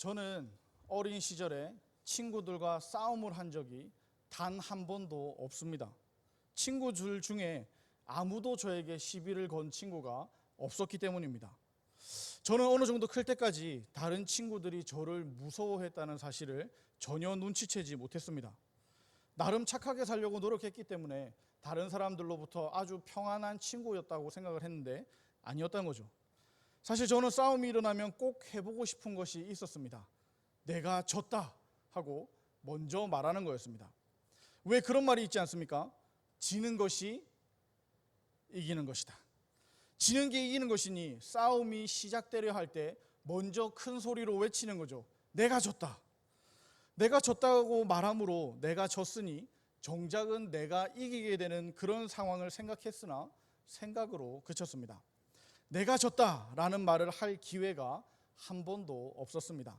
저는 어린 시절에 친구들과 싸움을 한 적이 단 한 번도 없습니다. 친구들 중에 아무도 저에게 시비를 건 친구가 없었기 때문입니다. 저는 어느 정도 클 때까지 다른 친구들이 저를 무서워했다는 사실을 전혀 눈치채지 못했습니다. 나름 착하게 살려고 노력했기 때문에 다른 사람들로부터 아주 평안한 친구였다고 생각을 했는데 아니었다는 거죠. 사실 저는 싸움이 일어나면 꼭 해보고 싶은 것이 있었습니다. 내가 졌다 하고 먼저 말하는 거였습니다. 왜 그런 말이 있지 않습니까? 지는 것이 이기는 것이다. 지는 게 이기는 것이니 싸움이 시작되려 할 때 먼저 큰 소리로 외치는 거죠. 내가 졌다. 내가 졌다고 말함으로 내가 졌으니 정작은 내가 이기게 되는 그런 상황을 생각했으나 생각으로 그쳤습니다. 내가 졌다라는 말을 할 기회가 한 번도 없었습니다.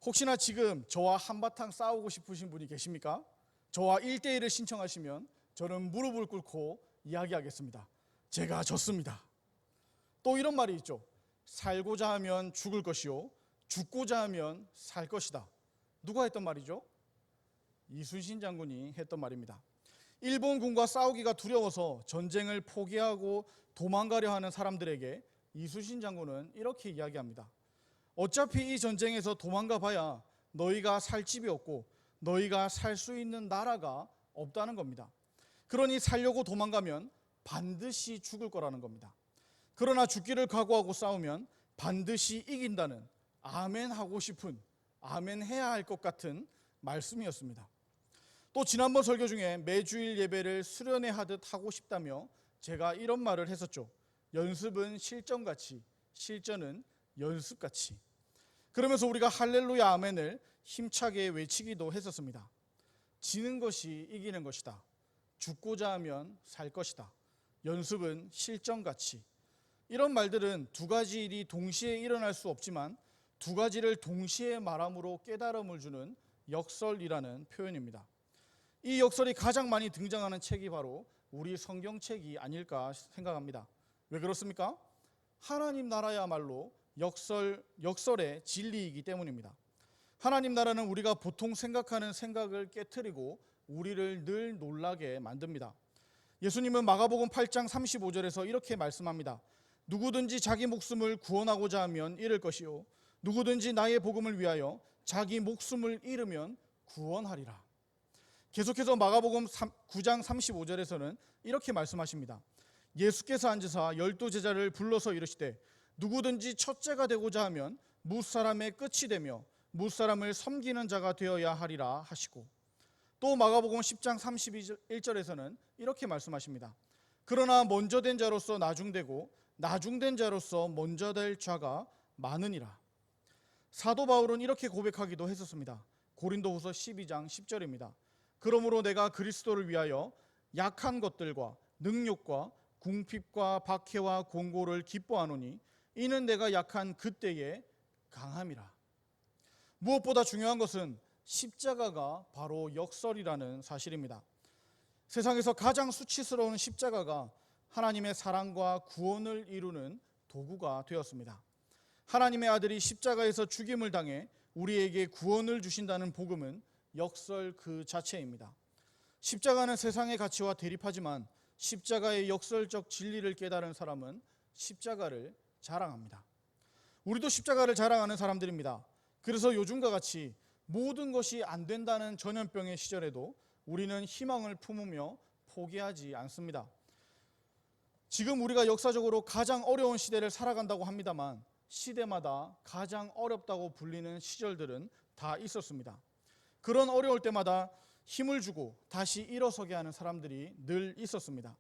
혹시나 지금 저와 한바탕 싸우고 싶으신 분이 계십니까? 저와 1대1을 신청하시면 저는 무릎을 꿇고 이야기하겠습니다. 제가 졌습니다. 또 이런 말이 있죠. 살고자 하면 죽을 것이요 죽고자 하면 살 것이다. 누가 했던 말이죠? 이순신 장군이 했던 말입니다. 일본군과 싸우기가 두려워서 전쟁을 포기하고 도망가려 하는 사람들에게 이순신 장군은 이렇게 이야기합니다. 어차피 이 전쟁에서 도망가 봐야 너희가 살 집이 없고 너희가 살 수 있는 나라가 없다는 겁니다. 그러니 살려고 도망가면 반드시 죽을 거라는 겁니다. 그러나 죽기를 각오하고 싸우면 반드시 이긴다는 아멘 하고 싶은, 아멘 해야 할 것 같은 말씀이었습니다. 또 지난번 설교 중에 매주일 예배를 수련회 하듯 하고 싶다며 제가 이런 말을 했었죠. 연습은 실전같이, 실전은 연습같이. 그러면서 우리가 할렐루야 아멘을 힘차게 외치기도 했었습니다. 지는 것이 이기는 것이다. 죽고자 하면 살 것이다. 연습은 실전같이. 이런 말들은 두 가지 일이 동시에 일어날 수 없지만 두 가지를 동시에 말함으로 깨달음을 주는 역설이라는 표현입니다. 이 역설이 가장 많이 등장하는 책이 바로 우리 성경책이 아닐까 생각합니다. 왜 그렇습니까? 하나님 나라야말로 역설의 진리이기 때문입니다. 하나님 나라는 우리가 보통 생각하는 생각을 깨트리고 우리를 늘 놀라게 만듭니다. 예수님은 마가복음 8장 35절에서 이렇게 말씀합니다. 누구든지 자기 목숨을 구원하고자 하면 잃을 것이요 누구든지 나의 복음을 위하여 자기 목숨을 잃으면 구원하리라. 계속해서 마가복음 9장 35절에서는 이렇게 말씀하십니다. 예수께서 앉으사 12제자를 불러서 이르시되 누구든지 첫째가 되고자 하면 무사람의 끝이 되며 무사람을 섬기는 자가 되어야 하리라 하시고, 또 마가복음 10장 31절에서는 이렇게 말씀하십니다. 그러나 먼저 된 자로서 나중되고 나중된 자로서 먼저 될 자가 많으니라. 사도 바울은 이렇게 고백하기도 했었습니다. 고린도후서 12장 10절입니다. 그러므로 내가 그리스도를 위하여 약한 것들과 능욕과 궁핍과 박해와 공고를 기뻐하노니 이는 내가 약한 그때의 강함이라. 무엇보다 중요한 것은 십자가가 바로 역설이라는 사실입니다. 세상에서 가장 수치스러운 십자가가 하나님의 사랑과 구원을 이루는 도구가 되었습니다. 하나님의 아들이 십자가에서 죽임을 당해 우리에게 구원을 주신다는 복음은 역설 그 자체입니다. 십자가는 세상의 가치와 대립하지만 십자가의 역설적 진리를 깨달은 사람은 십자가를 자랑합니다. 우리도 십자가를 자랑하는 사람들입니다. 그래서 요즘과 같이 모든 것이 안 된다는 전염병의 시절에도 우리는 희망을 품으며 포기하지 않습니다. 지금 우리가 역사적으로 가장 어려운 시대를 살아간다고 합니다만 시대마다 가장 어렵다고 불리는 시절들은 다 있었습니다. 그런 어려울 때마다 힘을 주고 다시 일어서게 하는 사람들이 늘 있었습니다.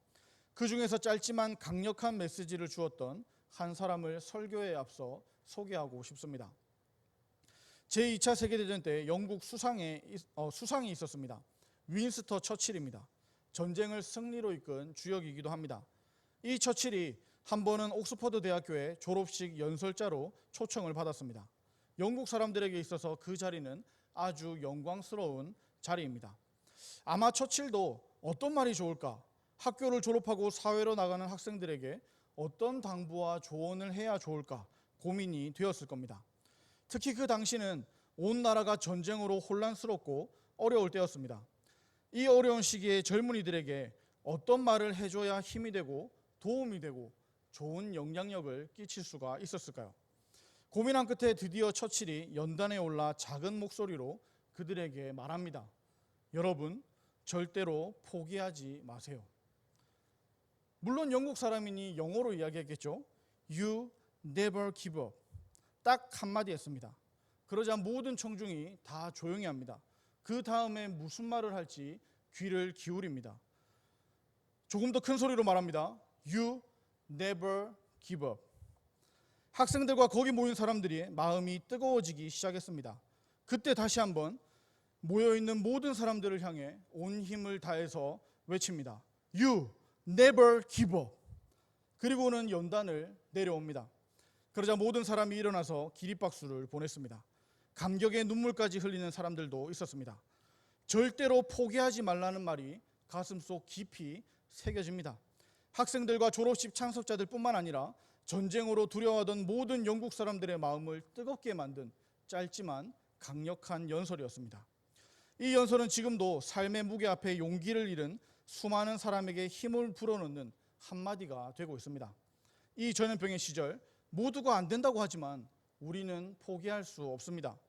그 중에서 짧지만 강력한 메시지를 주었던 한 사람을 설교에 앞서 소개하고 싶습니다. 제2차 세계대전 때 영국 수상이 있었습니다. 윈스터 처칠입니다. 전쟁을 승리로 이끈 주역이기도 합니다. 이 처칠이 한 번은 옥스퍼드 대학교의 졸업식 연설자로 초청을 받았습니다. 영국 사람들에게 있어서 그 자리는 아주 영광스러운 자리입니다. 아마 처칠도 어떤 말이 좋을까? 학교를 졸업하고 사회로 나가는 학생들에게 어떤 당부와 조언을 해야 좋을까 고민이 되었을 겁니다. 특히 그 당시는 온 나라가 전쟁으로 혼란스럽고 어려울 때였습니다. 이 어려운 시기에 젊은이들에게 어떤 말을 해줘야 힘이 되고 도움이 되고 좋은 영향력을 끼칠 수가 있었을까요? 고민한 끝에 드디어 처칠이 연단에 올라 작은 목소리로 그들에게 말합니다. 여러분, 절대로 포기하지 마세요. 물론 영국 사람이니 영어로 이야기했겠죠. You never give up. 딱 한마디 했습니다. 그러자 모든 청중이 다 조용히 합니다. 그 다음에 무슨 말을 할지 귀를 기울입니다. 조금 더 큰 소리로 말합니다. You never give up. 학생들과 거기 모인 사람들이 마음이 뜨거워지기 시작했습니다. 그때 다시 한번 모여있는 모든 사람들을 향해 온 힘을 다해서 외칩니다. You never give up. 그리고는 연단을 내려옵니다. 그러자 모든 사람이 일어나서 기립박수를 보냈습니다. 감격의 눈물까지 흘리는 사람들도 있었습니다. 절대로 포기하지 말라는 말이 가슴속 깊이 새겨집니다. 학생들과 졸업식 참석자들 뿐만 아니라 전쟁으로 두려워하던 모든 영국 사람들의 마음을 뜨겁게 만든 짧지만 강력한 연설이었습니다. 이 연설은 지금도 삶의 무게 앞에 용기를 잃은 수많은 사람에게 힘을 불어넣는 한마디가 되고 있습니다. 이 전염병의 시절 모두가 안 된다고 하지만 우리는 포기할 수 없습니다.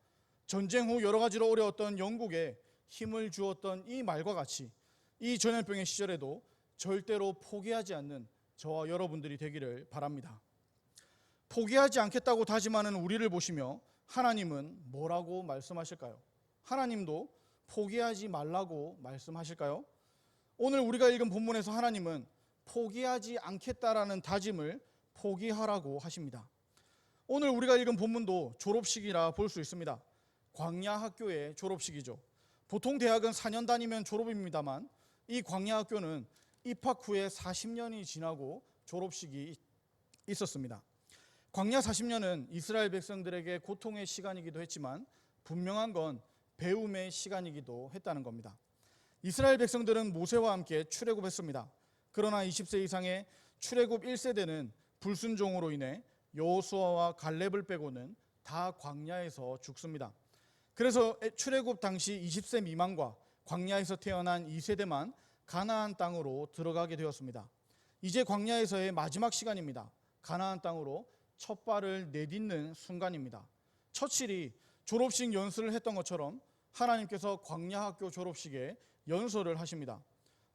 전쟁 후 여러 가지로 어려웠던 영국에 힘을 주었던 이 말과 같이 이 전염병의 시절에도 절대로 포기하지 않는 저와 여러분들이 되기를 바랍니다. 포기하지 않겠다고 다짐하는 우리를 보시며 하나님은 뭐라고 말씀하실까요? 하나님도 포기하지 말라고 말씀하실까요? 오늘 우리가 읽은 본문에서 하나님은 포기하지 않겠다라는 다짐을 포기하라고 하십니다. 오늘 우리가 읽은 본문도 졸업식이라 볼 수 있습니다. 광야 학교의 졸업식이죠. 보통 대학은 4년 다니면 졸업입니다만 이 광야 학교는 입학 후에 40년이 지나고 졸업식이 있었습니다. 광야 40년은 이스라엘 백성들에게 고통의 시간이기도 했지만 분명한 건 배움의 시간이기도 했다는 겁니다. 이스라엘 백성들은 모세와 함께 출애굽했습니다. 그러나 20세 이상의 출애굽 1세대는 불순종으로 인해 여호수아와 갈렙을 빼고는 다 광야에서 죽습니다. 그래서 출애굽 당시 20세 미만과 광야에서 태어난 2세대만 가나안 땅으로 들어가게 되었습니다. 이제 광야에서의 마지막 시간입니다. 가나안 땅으로 첫 발을 내딛는 순간입니다. 처칠이 졸업식 연설을 했던 것처럼 하나님께서 광야 학교 졸업식에 연설을 하십니다.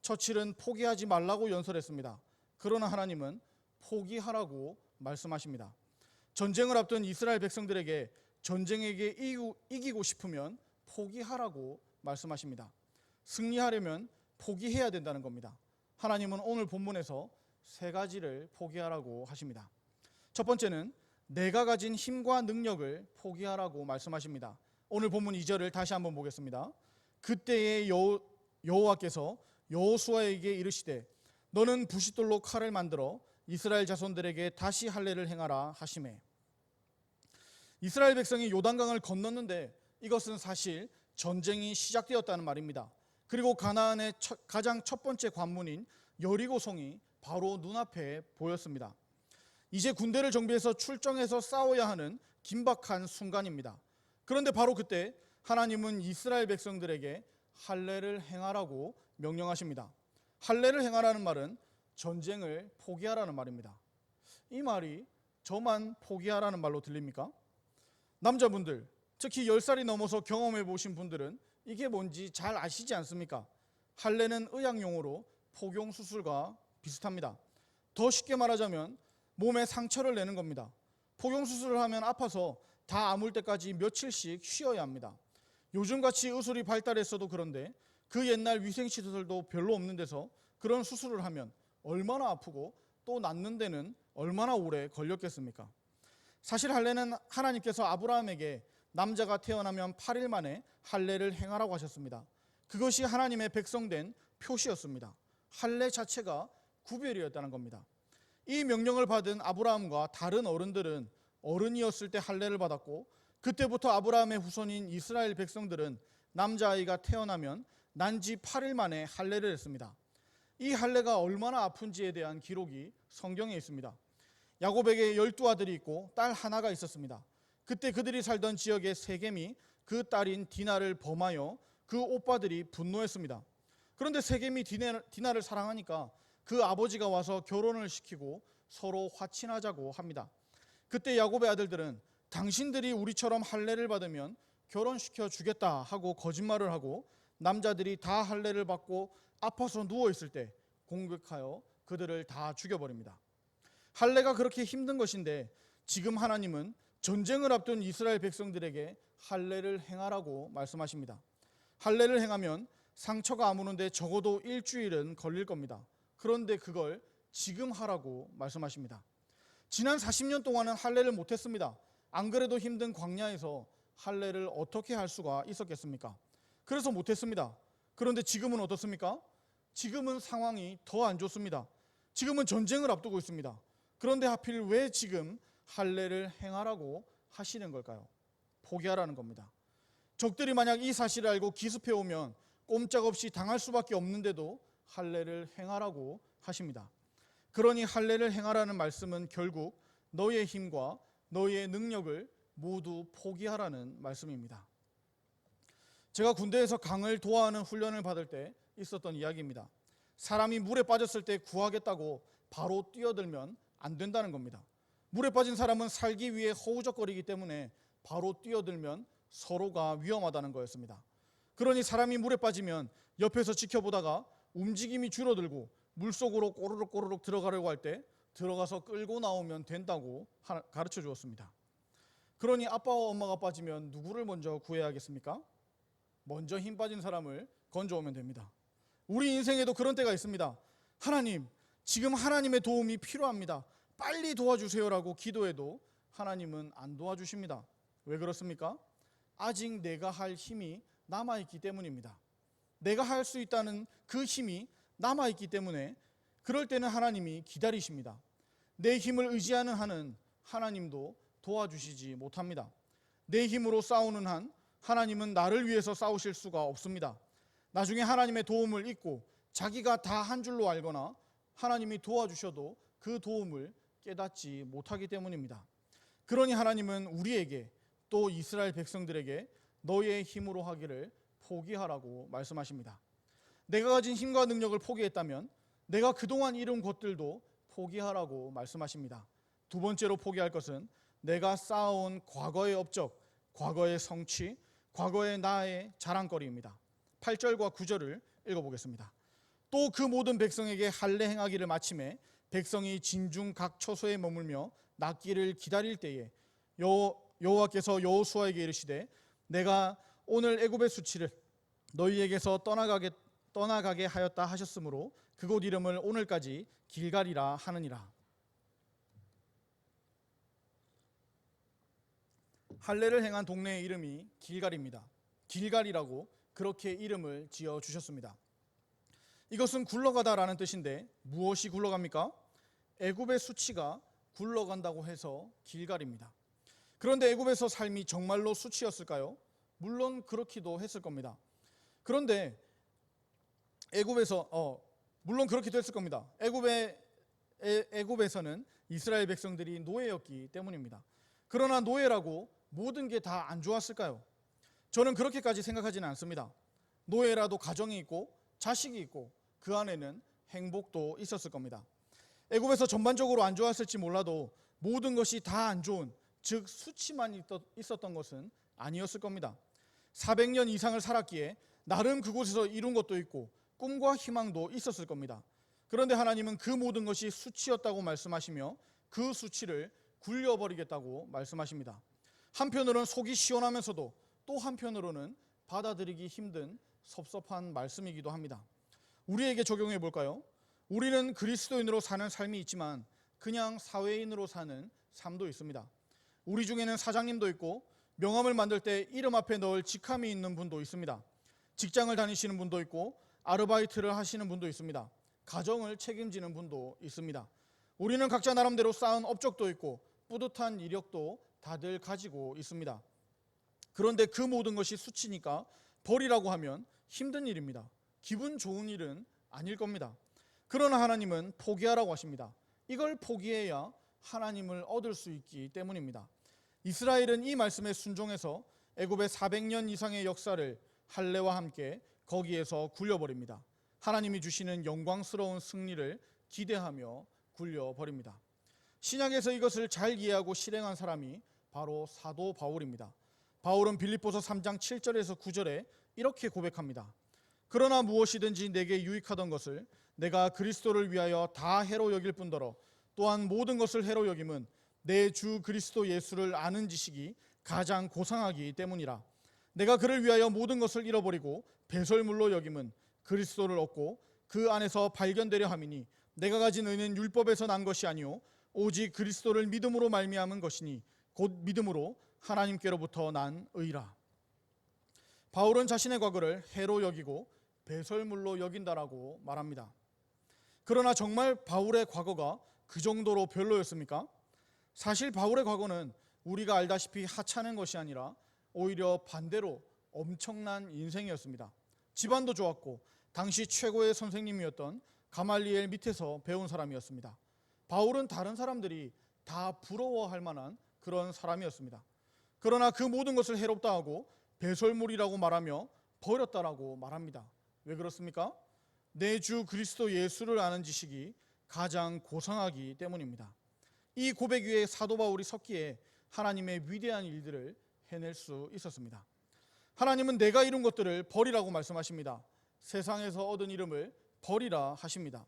처칠은 포기하지 말라고 연설했습니다. 그러나 하나님은 포기하라고 말씀하십니다. 전쟁을 앞둔 이스라엘 백성들에게 전쟁에게 이기고 싶으면 포기하라고 말씀하십니다. 승리하려면 포기해야 된다는 겁니다. 하나님은 오늘 본문에서 세 가지를 포기하라고 하십니다. 첫 번째는 내가 가진 힘과 능력을 포기하라고 말씀하십니다. 오늘 본문 2절을 다시 한번 보겠습니다. 그때의 여호와께서 여호수아에게 이르시되 너는 부싯돌로 칼을 만들어 이스라엘 자손들에게 다시 할례를 행하라 하시매. 이스라엘 백성이 요단강을 건넜는데 이것은 사실 전쟁이 시작되었다는 말입니다. 그리고 가나안의 가장 첫 번째 관문인 여리고성이 바로 눈앞에 보였습니다. 이제 군대를 정비해서 출정해서 싸워야 하는 긴박한 순간입니다. 그런데 바로 그때 하나님은 이스라엘 백성들에게 할례를 행하라고 명령하십니다. 할례를 행하라는 말은 전쟁을 포기하라는 말입니다. 이 말이 저만 포기하라는 말로 들립니까? 남자분들, 특히 10살이 넘어서 경험해 보신 분들은 이게 뭔지 잘 아시지 않습니까? 할례는 의학용어로 포경수술과 비슷합니다. 더 쉽게 말하자면 몸에 상처를 내는 겁니다. 포경수술을 하면 아파서 다 아물 때까지 며칠씩 쉬어야 합니다. 요즘같이 의술이 발달했어도 그런데 그 옛날 위생시설도 별로 없는 데서 그런 수술을 하면 얼마나 아프고 또 낫는 데는 얼마나 오래 걸렸겠습니까? 사실 할례는 하나님께서 아브라함에게 남자가 태어나면 8일 만에 할례를 행하라고 하셨습니다. 그것이 하나님의 백성된 표시였습니다. 할례 자체가 구별이었다는 겁니다. 이 명령을 받은 아브라함과 다른 어른들은 어른이었을 때 할례를 받았고 그때부터 아브라함의 후손인 이스라엘 백성들은 남자아이가 태어나면 난지 8일 만에 할례를 했습니다. 이 할례가 얼마나 아픈지에 대한 기록이 성경에 있습니다. 야곱에게 12 아들이 있고 딸 하나가 있었습니다. 그때 그들이 살던 지역의 세겜이 그 딸인 디나를 범하여 그 오빠들이 분노했습니다. 그런데 세겜이 디나를 사랑하니까 그 아버지가 와서 결혼을 시키고 서로 화친하자고 합니다. 그때 야곱의 아들들은 당신들이 우리처럼 할례를 받으면 결혼시켜 주겠다 하고 거짓말을 하고 남자들이 다 할례를 받고 아파서 누워있을 때 공격하여 그들을 다 죽여버립니다. 할례가 그렇게 힘든 것인데 지금 하나님은 전쟁을 앞둔 이스라엘 백성들에게 할례를 행하라고 말씀하십니다. 할례를 행하면 상처가 아무는데 적어도 일주일은 걸릴 겁니다. 그런데 그걸 지금 하라고 말씀하십니다. 지난 40년 동안은 할례를 못했습니다. 안 그래도 힘든 광야에서 할례를 어떻게 할 수가 있었겠습니까? 그래서 못했습니다. 그런데 지금은 어떻습니까? 지금은 상황이 더 안 좋습니다. 지금은 전쟁을 앞두고 있습니다. 그런데 하필 왜 지금 할례를 행하라고 하시는 걸까요? 포기하라는 겁니다. 적들이 만약 이 사실을 알고 기습해 오면 꼼짝없이 당할 수밖에 없는데도 할례를 행하라고 하십니다. 그러니 할례를 행하라는 말씀은 결국 너의 힘과 너의 능력을 모두 포기하라는 말씀입니다. 제가 군대에서 강을 도하하는 훈련을 받을 때 있었던 이야기입니다. 사람이 물에 빠졌을 때 구하겠다고 바로 뛰어들면 안 된다는 겁니다. 물에 빠진 사람은 살기 위해 허우적거리기 때문에 바로 뛰어들면 서로가 위험하다는 거였습니다. 그러니 사람이 물에 빠지면 옆에서 지켜보다가 움직임이 줄어들고 물속으로 꼬르륵 들어가려고 할 때 들어가서 끌고 나오면 된다고 가르쳐 주었습니다. 그러니 아빠와 엄마가 빠지면 누구를 먼저 구해야겠습니까? 먼저 힘 빠진 사람을 건져오면 됩니다. 우리 인생에도 그런 때가 있습니다. 하나님, 지금 하나님의 도움이 필요합니다. 빨리 도와주세요라고 기도해도 하나님은 안 도와주십니다. 왜 그렇습니까? 아직 내가 할 힘이 남아있기 때문입니다. 내가 할 수 있다는 그 힘이 남아있기 때문에 그럴 때는 하나님이 기다리십니다. 내 힘을 의지하는 한은 하나님도 도와주시지 못합니다. 내 힘으로 싸우는 한 하나님은 나를 위해서 싸우실 수가 없습니다. 나중에 하나님의 도움을 잊고 자기가 다 한 줄로 알거나 하나님이 도와주셔도 그 도움을 깨닫지 못하기 때문입니다. 그러니 하나님은 우리에게 또 이스라엘 백성들에게 너의 힘으로 하기를 포기하라고 말씀하십니다. 내가 가진 힘과 능력을 포기했다면 내가 그동안 이룬 것들도 포기하라고 말씀하십니다. 두 번째로 포기할 것은 내가 쌓아온 과거의 업적, 과거의 성취, 과거의 나의 자랑거리입니다. 8절과 9절을 읽어보겠습니다. 또 그 모든 백성에게 할례 행하기를 마침에 백성이 진중 각 처소에 머물며 낫기를 기다릴 때에 여호와께서 여호수아에게 이르시되 내가 오늘 애굽의 수치를 너희에게서 떠나가게 하였다 하셨으므로 그곳 이름을 오늘까지 길갈이라 하느니라. 할례를 행한 동네의 이름이 길갈입니다. 길갈이라고 그렇게 이름을 지어 주셨습니다. 이것은 굴러가다라는 뜻인데 무엇이 굴러갑니까? 애굽의 수치가 굴러간다고 해서 길갈입니다. 그런데 애굽에서 삶이 정말로 수치였을까요? 물론 그렇기도 했을 겁니다. 그런데 물론 그렇기도 했을 겁니다. 애굽에서는 이스라엘 백성들이 노예였기 때문입니다. 그러나 노예라고 모든 게 다 안 좋았을까요? 저는 그렇게까지 생각하지는 않습니다. 노예라도 가정이 있고 자식이 있고 그 안에는 행복도 있었을 겁니다. 애굽에서 전반적으로 안 좋았을지 몰라도 모든 것이 다 안 좋은, 즉 수치만 있었던 것은 아니었을 겁니다. 400년 이상을 살았기에 나름 그곳에서 이룬 것도 있고 꿈과 희망도 있었을 겁니다. 그런데 하나님은 그 모든 것이 수치였다고 말씀하시며 그 수치를 굴려버리겠다고 말씀하십니다. 한편으로는 속이 시원하면서도 또 한편으로는 받아들이기 힘든 섭섭한 말씀이기도 합니다. 우리에게 적용해 볼까요? 우리는 그리스도인으로 사는 삶이 있지만 그냥 사회인으로 사는 삶도 있습니다. 우리 중에는 사장님도 있고 명함을 만들 때 이름 앞에 넣을 직함이 있는 분도 있습니다. 직장을 다니시는 분도 있고 아르바이트를 하시는 분도 있습니다. 가정을 책임지는 분도 있습니다. 우리는 각자 나름대로 쌓은 업적도 있고 뿌듯한 이력도 다들 가지고 있습니다. 그런데 그 모든 것이 수치니까 버리라고 하면 힘든 일입니다. 기분 좋은 일은 아닐 겁니다. 그러나 하나님은 포기하라고 하십니다. 이걸 포기해야 하나님을 얻을 수 있기 때문입니다. 이스라엘은 이 말씀에 순종해서 애굽의 400년 이상의 역사를 할례와 함께 거기에서 굴려버립니다. 하나님이 주시는 영광스러운 승리를 기대하며 굴려버립니다. 신약에서 이것을 잘 이해하고 실행한 사람이 바로 사도 바울입니다. 바울은 빌립보서 3장 7절에서 9절에 이렇게 고백합니다. 그러나 무엇이든지 내게 유익하던 것을 내가 그리스도를 위하여 다 해로 여길 뿐더러 또한 모든 것을 해로 여김은 내 주 그리스도 예수를 아는 지식이 가장 고상하기 때문이라. 내가 그를 위하여 모든 것을 잃어버리고 배설물로 여김은 그리스도를 얻고 그 안에서 발견되려 함이니 내가 가진 의는 율법에서 난 것이 아니요 오직 그리스도를 믿음으로 말미암은 것이니 곧 믿음으로 하나님께로부터 난 의라. 바울은 자신의 과거를 해로 여기고 배설물로 여긴다라고 말합니다. 그러나 정말 바울의 과거가 그 정도로 별로였습니까? 사실 바울의 과거는 우리가 알다시피 하찮은 것이 아니라 오히려 반대로 엄청난 인생이었습니다. 집안도 좋았고 당시 최고의 선생님이었던 가말리엘 밑에서 배운 사람이었습니다. 바울은 다른 사람들이 다 부러워할 만한 그런 사람이었습니다. 그러나 그 모든 것을 해롭다 하고 배설물이라고 말하며 버렸다라고 말합니다. 왜 그렇습니까? 내 주 그리스도 예수를 아는 지식이 가장 고상하기 때문입니다. 이 고백 위에 사도 바울이 섰기에 하나님의 위대한 일들을 해낼 수 있었습니다. 하나님은 내가 이룬 것들을 버리라고 말씀하십니다. 세상에서 얻은 이름을 버리라 하십니다.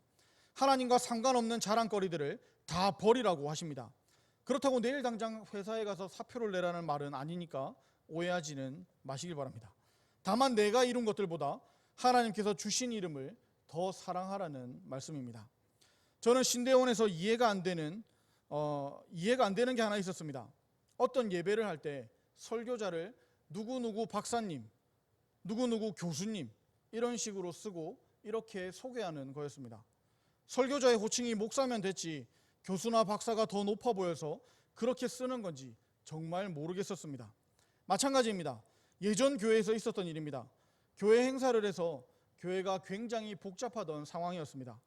하나님과 상관없는 자랑거리들을 다 버리라고 하십니다. 그렇다고 내일 당장 회사에 가서 사표를 내라는 말은 아니니까 오해하지는 마시길 바랍니다. 다만 내가 이룬 것들보다 하나님께서 주신 이름을 더 사랑하라는 말씀입니다. 저는 신대원에서 이해가 안 되는 게 하나 있었습니다. 어떤 예배를 할 때 설교자를 누구누구 박사님, 누구누구 교수님 이런 식으로 쓰고 이렇게 소개하는 거였습니다. 설교자의 호칭이 목사면 됐지 교수나 박사가 더 높아 보여서 그렇게 쓰는 건지 정말 모르겠었습니다. 마찬가지입니다. 예전 교회에서 있었던 일입니다. 교회 행사를 해서 교회가 굉장히 복잡하던 상황이었습니다.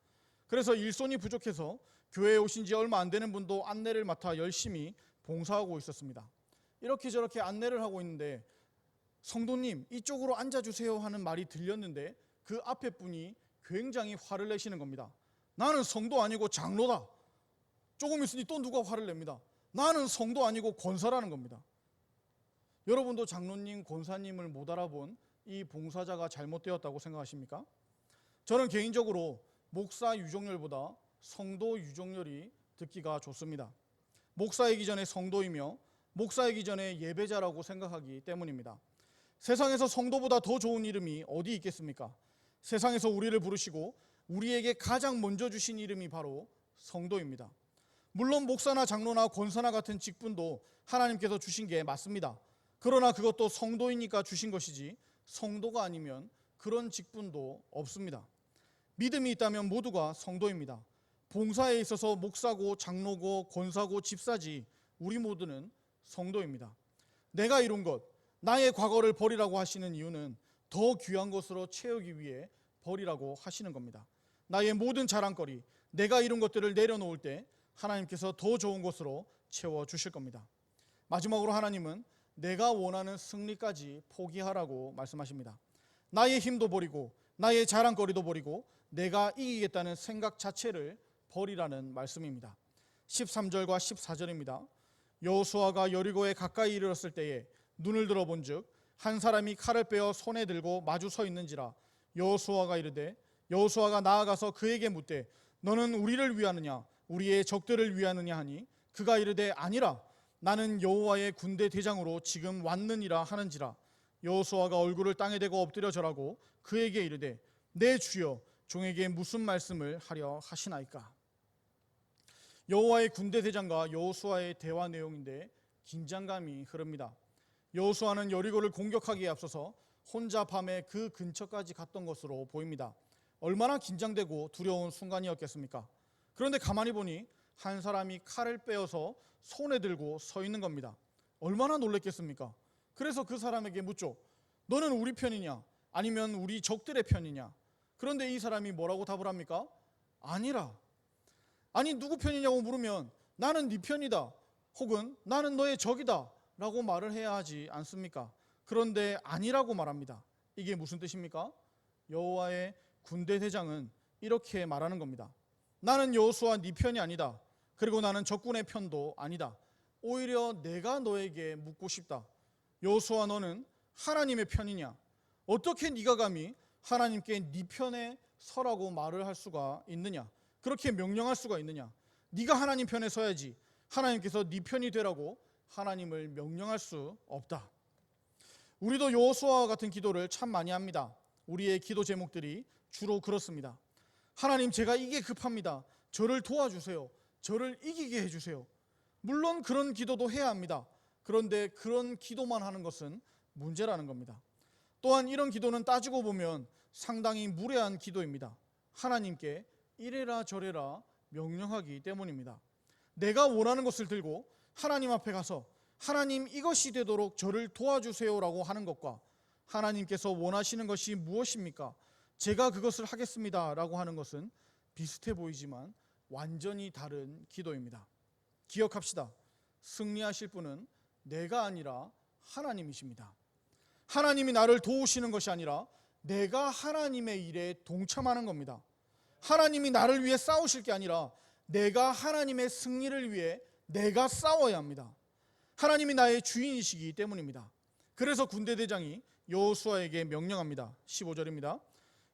그래서 일손이 부족해서 교회에 오신 지 얼마 안 되는 분도 안내를 맡아 열심히 봉사하고 있었습니다. 이렇게 저렇게 안내를 하고 있는데 성도님 이쪽으로 앉아주세요 하는 말이 들렸는데 그 앞에 분이 굉장히 화를 내시는 겁니다. 나는 성도 아니고 장로다. 조금 있으니 또 누가 화를 냅니다. 나는 성도 아니고 권사라는 겁니다. 여러분도 장로님, 권사님을 못 알아본 이 봉사자가 잘못되었다고 생각하십니까? 저는 개인적으로 목사 유종렬보다 성도 유종렬이 듣기가 좋습니다. 목사이기 전에 성도이며 목사이기 전에 예배자라고 생각하기 때문입니다. 세상에서 성도보다 더 좋은 이름이 어디 있겠습니까? 세상에서 우리를 부르시고 우리에게 가장 먼저 주신 이름이 바로 성도입니다. 물론 목사나 장로나 권사나 같은 직분도 하나님께서 주신 게 맞습니다. 그러나 그것도 성도이니까 주신 것이지 성도가 아니면 그런 직분도 없습니다. 믿음이 있다면 모두가 성도입니다. 봉사에 있어서 목사고 장로고 권사고 집사지 우리 모두는 성도입니다. 내가 이룬 것, 나의 과거를 버리라고 하시는 이유는 더 귀한 것으로 채우기 위해 버리라고 하시는 겁니다. 나의 모든 자랑거리, 내가 이룬 것들을 내려놓을 때 하나님께서 더 좋은 것으로 채워주실 겁니다. 마지막으로 하나님은 내가 원하는 승리까지 포기하라고 말씀하십니다. 나의 힘도 버리고 나의 자랑거리도 버리고 내가 이기겠다는 생각 자체를 버리라는 말씀입니다. 13절과 14절입니다. 여호수아가 여리고에 가까이 이르렀을 때에 눈을 들어본즉 한 사람이 칼을 빼어 손에 들고 마주 서 있는지라. 여호수아가 나아가서 그에게 묻되 너는 우리를 위하느냐 우리의 적들을 위하느냐 하니 그가 이르되 아니라 나는 여호와의 군대 대장으로 지금 왔느니라 하는지라. 여호수아가 얼굴을 땅에 대고 엎드려 절하고 그에게 이르되 내 주여 종에게 무슨 말씀을 하려 하시나이까. 여호와의 군대 대장과 여호수아의 대화 내용인데 긴장감이 흐릅니다. 여호수아는 여리고를 공격하기에 앞서서 혼자 밤에 그 근처까지 갔던 것으로 보입니다. 얼마나 긴장되고 두려운 순간이었겠습니까? 그런데 가만히 보니 한 사람이 칼을 빼어서 손에 들고 서 있는 겁니다. 얼마나 놀랬겠습니까? 그래서 그 사람에게 묻죠. 너는 우리 편이냐? 아니면 우리 적들의 편이냐? 그런데 이 사람이 뭐라고 답을 합니까? 아니라. 아니 누구 편이냐고 물으면 나는 네 편이다. 혹은 나는 너의 적이다. 라고 말을 해야 하지 않습니까? 그런데 아니라고 말합니다. 이게 무슨 뜻입니까? 여호와의 군대 대장은 이렇게 말하는 겁니다. 나는 여호수아 네 편이 아니다. 그리고 나는 적군의 편도 아니다. 오히려 내가 너에게 묻고 싶다. 여호수아, 너는 하나님의 편이냐? 어떻게 네가 감히 하나님께 네 편에 서라고 말을 할 수가 있느냐? 그렇게 명령할 수가 있느냐? 네가 하나님 편에 서야지. 하나님께서 네 편이 되라고 하나님을 명령할 수 없다. 우리도 여호수아와 같은 기도를 참 많이 합니다. 우리의 기도 제목들이 주로 그렇습니다. 하나님, 제가 이게 급합니다. 저를 도와주세요. 저를 이기게 해주세요. 물론 그런 기도도 해야 합니다. 그런데 그런 기도만 하는 것은 문제라는 겁니다. 또한 이런 기도는 따지고 보면 상당히 무례한 기도입니다. 하나님께 이래라 저래라 명령하기 때문입니다. 내가 원하는 것을 들고 하나님 앞에 가서 하나님, 이것이 되도록 저를 도와주세요라고 하는 것과 하나님께서 원하시는 것이 무엇입니까? 제가 그것을 하겠습니다 라고 하는 것은 비슷해 보이지만 완전히 다른 기도입니다. 기억합시다. 승리하실 분은 내가 아니라 하나님이십니다. 하나님이 나를 도우시는 것이 아니라 내가 하나님의 일에 동참하는 겁니다. 하나님이 나를 위해 싸우실 게 아니라 내가 하나님의 승리를 위해 내가 싸워야 합니다. 하나님이 나의 주인이시기 때문입니다. 그래서 군대 대장이 여호수아에게 명령합니다. 15절입니다.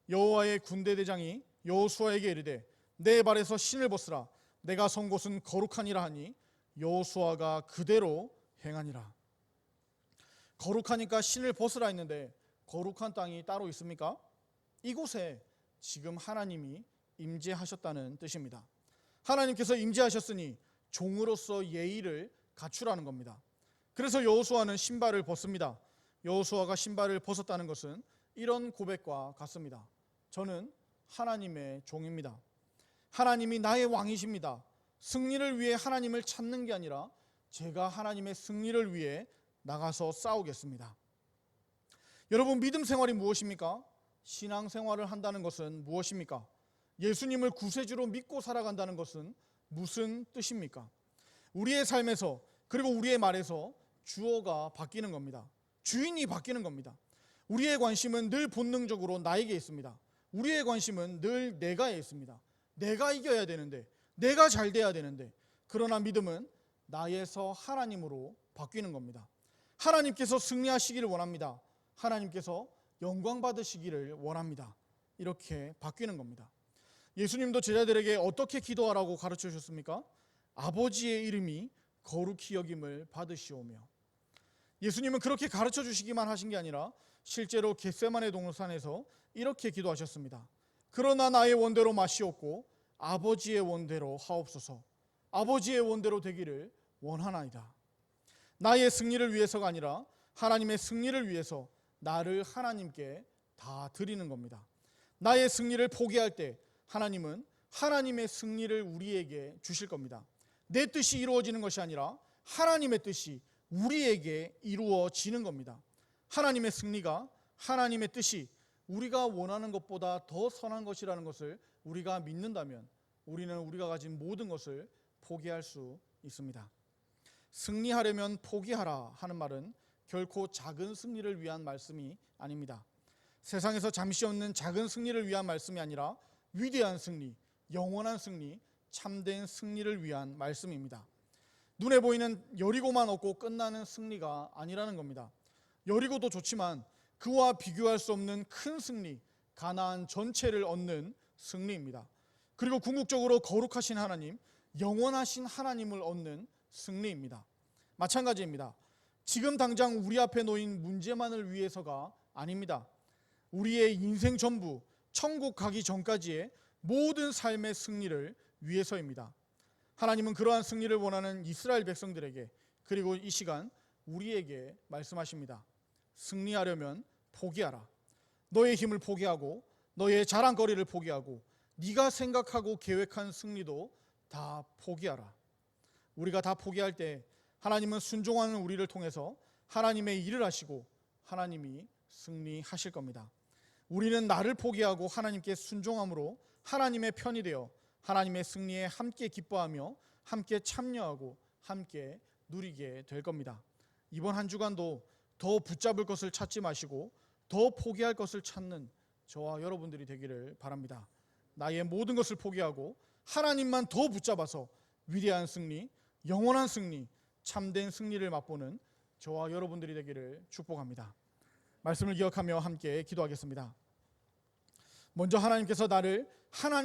여호와의 군대 대장이 여호수아에게 이르되 내 발에서 신을 벗으라. 내가 선 곳은 거룩하니라 하니 여호수아가 그대로 행하니라. 거룩하니까 신을 벗으라 했는데 거룩한 땅이 따로 있습니까? 이곳에 지금 하나님이 임재하셨다는 뜻입니다. 하나님께서 임재하셨으니 종으로서 예의를 갖추라는 겁니다. 그래서 여호수아는 신발을 벗습니다. 여호수아가 신발을 벗었다는 것은 이런 고백과 같습니다. 저는 하나님의 종입니다. 하나님이 나의 왕이십니다. 승리를 위해 하나님을 찾는 게 아니라 제가 하나님의 승리를 위해 나가서 싸우겠습니다. 여러분, 믿음 생활이 무엇입니까? 신앙 생활을 한다는 것은 무엇입니까? 예수님을 구세주로 믿고 살아간다는 것은 무슨 뜻입니까? 우리의 삶에서 그리고 우리의 말에서 주어가 바뀌는 겁니다. 주인이 바뀌는 겁니다. 우리의 관심은 늘 본능적으로 나에게 있습니다. 우리의 관심은 늘 내가에 있습니다. 내가 이겨야 되는데, 내가 잘 돼야 되는데, 그러나 믿음은 나에서 하나님으로 바뀌는 겁니다. 하나님께서 승리하시기를 원합니다. 하나님께서 영광 받으시기를 원합니다. 이렇게 바뀌는 겁니다. 예수님도 제자들에게 어떻게 기도하라고 가르쳐 주셨습니까? 아버지의 이름이 거룩히 여김을 받으시오며. 예수님은 그렇게 가르쳐 주시기만 하신 게 아니라 실제로 겟세마네 동산에서 이렇게 기도하셨습니다. 그러나 나의 원대로 마시옵고 아버지의 원대로 하옵소서. 아버지의 원대로 되기를 원하나이다. 나의 승리를 위해서가 아니라 하나님의 승리를 위해서 나를 하나님께 다 드리는 겁니다. 나의 승리를 포기할 때 하나님은 하나님의 승리를 우리에게 주실 겁니다. 내 뜻이 이루어지는 것이 아니라 하나님의 뜻이 우리에게 이루어지는 겁니다. 하나님의 승리가, 하나님의 뜻이 우리가 원하는 것보다 더 선한 것이라는 것을 우리가 믿는다면 우리는 우리가 가진 모든 것을 포기할 수 있습니다. 승리하려면 포기하라 하는 말은 결코 작은 승리를 위한 말씀이 아닙니다. 세상에서 잠시 없는 작은 승리를 위한 말씀이 아니라 위대한 승리, 영원한 승리, 참된 승리를 위한 말씀입니다. 눈에 보이는 여리고만 얻고 끝나는 승리가 아니라는 겁니다. 여리고도 좋지만 그와 비교할 수 없는 큰 승리, 가나안 전체를 얻는 승리입니다. 그리고 궁극적으로 거룩하신 하나님, 영원하신 하나님을 얻는 승리입니다. 마찬가지입니다. 지금 당장 우리 앞에 놓인 문제만을 위해서가 아닙니다. 우리의 인생 전부, 천국 가기 전까지의 모든 삶의 승리를 위해서입니다. 하나님은 그러한 승리를 원하는 이스라엘 백성들에게 그리고 이 시간 우리에게 말씀하십니다. 승리하려면 포기하라. 너의 힘을 포기하고 너의 자랑거리를 포기하고 네가 생각하고 계획한 승리도 다 포기하라. 우리가 다 포기할 때 하나님은 순종하는 우리를 통해서 하나님의 일을 하시고 하나님이 승리하실 겁니다. 우리는 나를 포기하고 하나님께 순종함으로 하나님의 편이 되어 하나님의 승리에 함께 기뻐하며 함께 참여하고 함께 누리게 될 겁니다. 이번 한 주간도 더 붙잡을 것을 찾지 마시고 더 포기할 것을 찾는 저와 여러분들이 되기를 바랍니다. 나의 모든 것을 포기하고 하나님만 더 붙잡아서 위대한 승리, 영원한 승리, 참된 승리를 맛보는 저와 여러분들이 되기를 축복합니다. 말씀을 기억하며 함께 기도하겠습니다. 먼저 하나님께서 나를 하나님